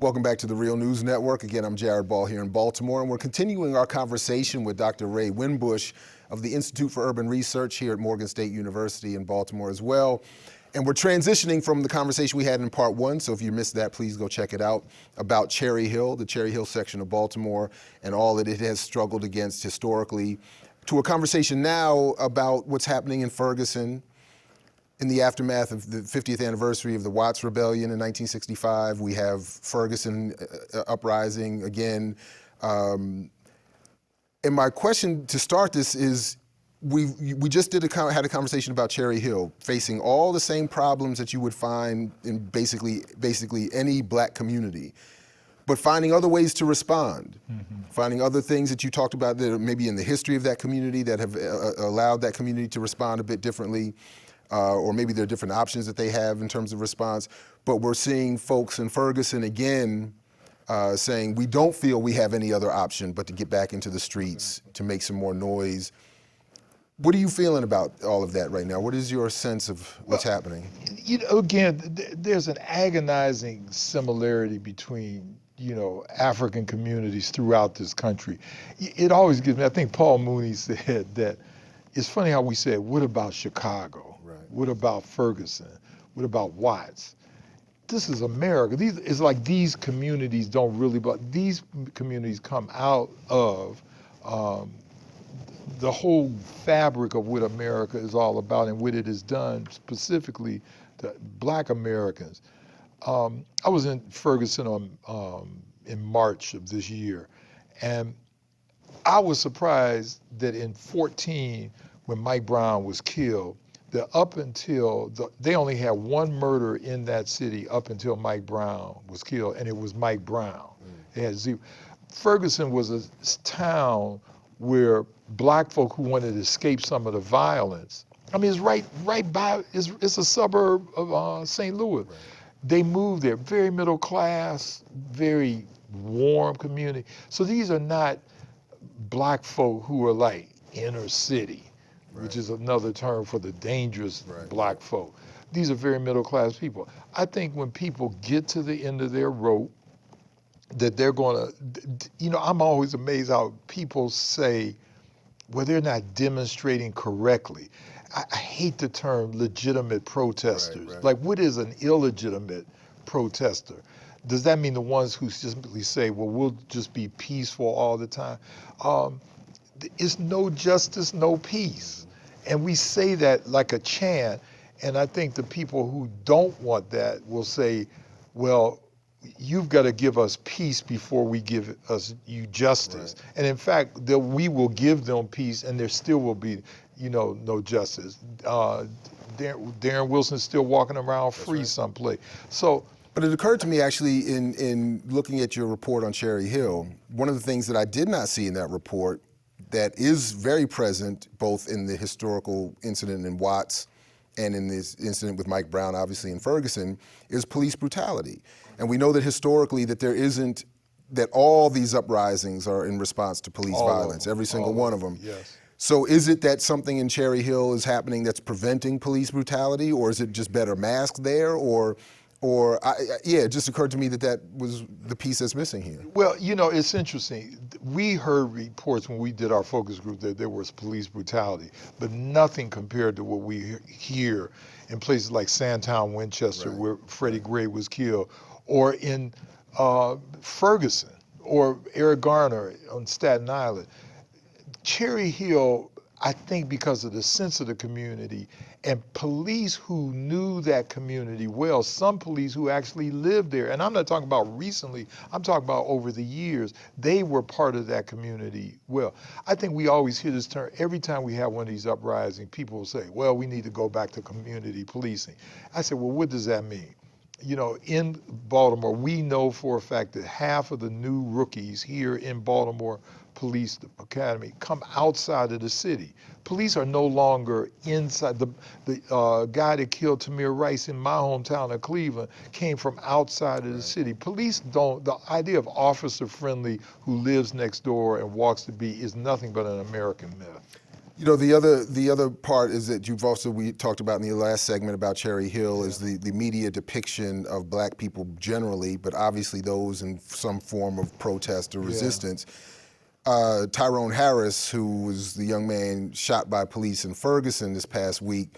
Welcome back to the Real News Network. Again, I'm Jared Ball here in Baltimore, and we're continuing our conversation with Dr. Ray Winbush of the Institute for Urban Research here at Morgan State University in Baltimore as well. And we're transitioning from the conversation we had in part one, so if you missed that, please go check it out, about Cherry Hill, the Cherry Hill section of Baltimore, and all that it has struggled against historically, to a conversation now about what's happening in Ferguson, in the aftermath of the 50th anniversary of the Watts Rebellion in 1965. We have Ferguson uprising again. And my question to start this is, we just had a conversation about Cherry Hill, facing all the same problems that you would find in basically any black community, but finding other ways to respond, finding other things that you talked about that are maybe in the history of that community that have allowed that community to respond a bit differently. Or maybe there are different options that they have in terms of response. But we're seeing folks in Ferguson again saying we don't feel we have any other option but to get back into the streets to make some more noise. What are you feeling about all of that right now? What is your sense of what's happening? You know, again, there's an agonizing similarity between, you know, African communities throughout this country. It always gives me, I think Paul Mooney said that, it's funny how we said, what about Chicago? What about Ferguson? What about Watts? This is America. It's like these communities don't really, but these communities come out of the whole fabric of what America is all about and what it has done specifically to Black Americans. I was in Ferguson in March of this year, and I was surprised that in 14, when Mike Brown was killed, that up until, they only had one murder in that city up until Mike Brown was killed, and it was Mike Brown. It had zero. Ferguson was a town where black folk who wanted to escape some of the violence, I mean, it's right by, it's a suburb of St. Louis. Right. They moved there, very middle class, very warm community. So these are not black folk who are like inner city. Right. Which is another term for the dangerous black folk. These are very middle class people. I think when people get to the end of their rope, that they're gonna, you know, I'm always amazed how people say, well, they're not demonstrating correctly. I hate the term legitimate protesters. Right. Like, what is an illegitimate protester? Does that mean the ones who simply say, well, we'll just be peaceful all the time? It's no justice, no peace. And we say that like a chant, and I think the people who don't want that will say, well, you've got to give us peace before we give you justice. Right. And in fact, we will give them peace and there still will be, you know, no justice. Darren Wilson's still walking around free someplace. So, but it occurred to me actually in looking at your report on Cherry Hill, one of the things that I did not see in that report that is very present both in the historical incident in Watts and in this incident with Mike Brown, obviously in Ferguson, is police brutality. And we know that historically that there isn't, that all these uprisings are in response to police violence, every single one of them. Yes. So is it that something in Cherry Hill is happening that's preventing police brutality, or is it just better masked there, yeah, it just occurred to me that that was the piece that's missing here. Well, you know, it's interesting. We heard reports when we did our focus group that there was police brutality, but nothing compared to what we hear in places like Sandtown, Winchester, where Freddie Gray was killed, or in Ferguson, or Eric Garner on Staten Island. Cherry Hill, I think because of the sense of the community and police who knew that community well, some police who actually lived there, and I'm not talking about recently, I'm talking about over the years, they were part of that community well. I think we always hear this term, every time we have one of these uprisings, people will say, well, we need to go back to community policing. I said, well, what does that mean? You know, in Baltimore, we know for a fact that half of the new rookies here in Baltimore Police Academy come outside of the city. Police are no longer inside. The guy that killed Tamir Rice in my hometown of Cleveland came from outside of the city. Police don't, the idea of officer friendly who lives next door and walks the beat is nothing but an American myth. You know, the other part is that we talked about in the last segment about Cherry Hill is the media depiction of black people generally, but obviously those in some form of protest or resistance. Tyrone Harris, who was the young man shot by police in Ferguson this past week,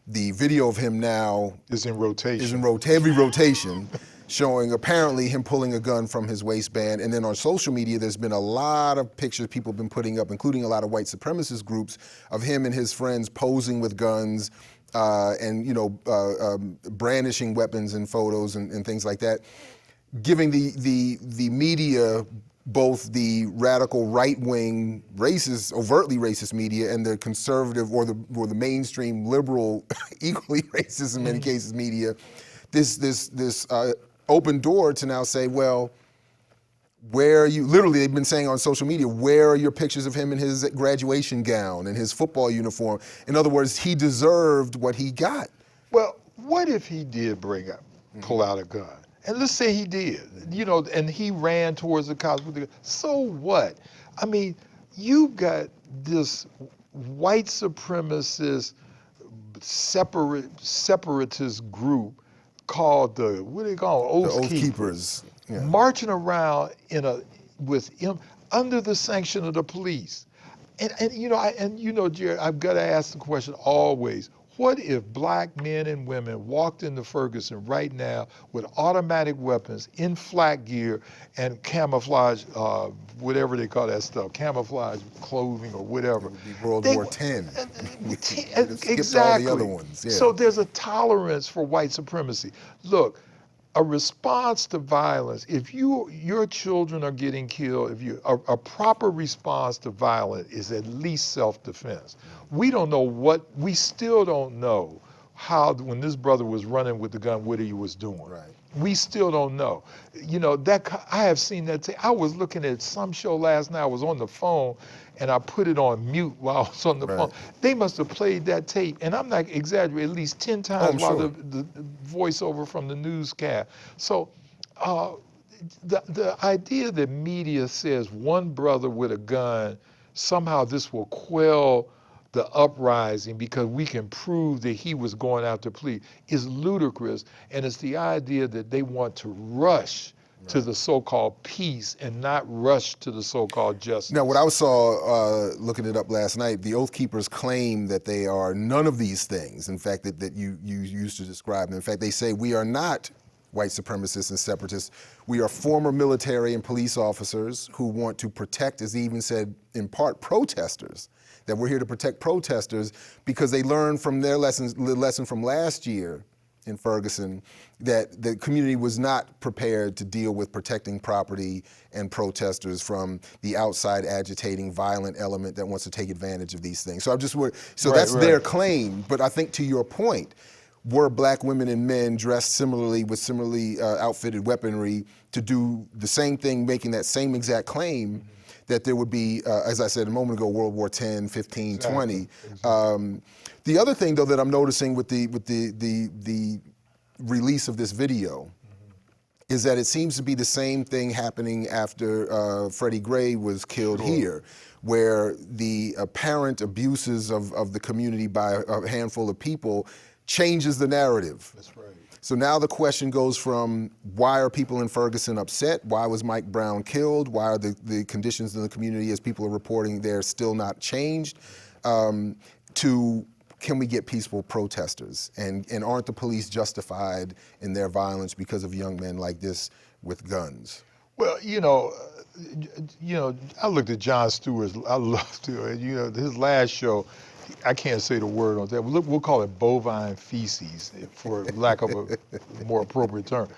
the video of him now Is in rotation. is in heavy rotation, showing apparently him pulling a gun from his waistband. And then on social media, there's been a lot of pictures people have been putting up, including a lot of white supremacist groups, of him and his friends posing with guns and brandishing weapons in photos and things like that, giving the media, both the radical right-wing racist, overtly racist media, and the conservative or the mainstream liberal, equally racist in many cases media, this open door to now say, well, where are you? Literally, they've been saying on social media, where are your pictures of him in his graduation gown and his football uniform? In other words, he deserved what he got. Well, what if he did pull out a gun? And let's say he did, and he ran towards the cops with the gun. So what? I mean, you got this white supremacist separatist group called what do they call them? Oath Keepers. Yeah. Marching around with him under the sanction of the police. And Jared, I've got to ask the question always, what if black men and women walked into Ferguson right now with automatic weapons in flak gear and camouflage, whatever they call that stuff, camouflage clothing or whatever? It would be World War X. Exactly. All the other ones. Yeah. So there's a tolerance for white supremacy. Look, a response to violence, if your children are getting killed, a proper response to violence is at least self-defense. We still don't know how, when this brother was running with the gun, what he was doing. Right. We still don't know. I have seen that tape. I was looking at some show last night. I was on the phone, and I put it on mute while I was on the phone. They must have played that tape, and I'm not exaggerating, at least 10 times while the voiceover from the newscast. So the idea that media says one brother with a gun, somehow this will quell the uprising because we can prove that he was going after police is ludicrous. And it's the idea that they want to rush to the so-called peace and not rush to the so-called justice. Now, what I saw looking it up last night, the Oath Keepers claim that they are none of these things, in fact, that you used to describe. In fact, they say we are not white supremacists and separatists. We are former military and police officers who want to protect, as he even said, in part, protesters. That we're here to protect protesters because they learned from the lesson from last year in Ferguson that the community was not prepared to deal with protecting property and protesters from the outside agitating violent element that wants to take advantage of these things. So that's their claim. But I think to your point, were black women and men dressed similarly with similarly outfitted weaponry to do the same thing, making that same exact claim, that there would be, as I said a moment ago, World War X, 15, 20. Exactly. The other thing, though, that I'm noticing with the release of this video is that it seems to be the same thing happening after Freddie Gray was killed here, where the apparent abuses of the community by a handful of people changes the narrative. That's right. So now the question goes from why are people in Ferguson upset? Why was Mike Brown killed? Why are the conditions in the community, as people are reporting, they're still not changed? To can we get peaceful protesters? And aren't the police justified in their violence because of young men like this with guns? Well, I looked at Jon Stewart's, I love to, his last show, I can't say the word on that. We'll call it bovine feces, for lack of a more appropriate term.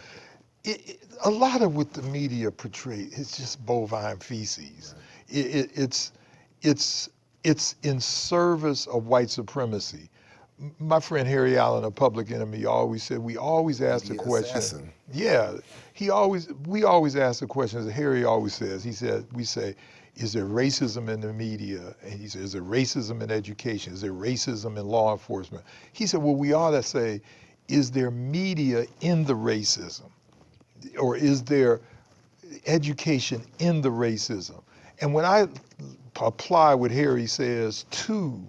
A lot of what the media portray is just bovine feces. It's in service of white supremacy. My friend Harry Allen, a Public Enemy, always said we always ask the question. Assassin. Yeah, we always ask the question. As Harry always says, we say, is there racism in the media? And he says, is there racism in education? Is there racism in law enforcement? He said, well, we ought to say, is there media in the racism? Or is there education in the racism? And when I apply what Harry says to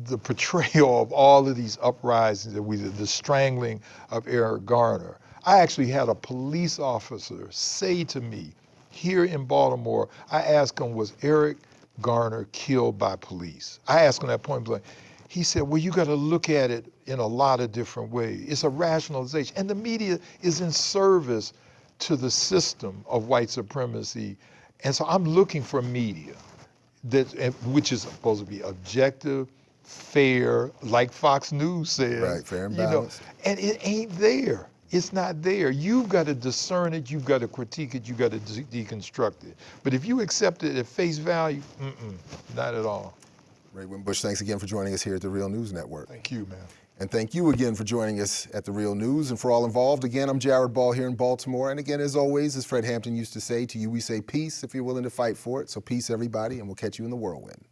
the portrayal of all of these uprisings that we did, the strangling of Eric Garner. I actually had a police officer say to me here in Baltimore, I asked him, was Eric Garner killed by police? I asked him that point blank. He said, well, you got to look at it in a lot of different ways. It's a rationalization. And the media is in service to the system of white supremacy. And so I'm looking for media which is supposed to be objective, fair, like Fox News says. Right, fair and balanced. And it ain't there. It's not there. You've got to discern it, you've got to critique it, you've got to deconstruct it. But if you accept it at face value, not at all. Ray Winbush, thanks again for joining us here at the Real News Network. Thank you, man. And thank you again for joining us at the Real News. And for all involved, again, I'm Jared Ball here in Baltimore. And again, as always, as Fred Hampton used to say, to you we say peace if you're willing to fight for it. So peace, everybody, and we'll catch you in the whirlwind.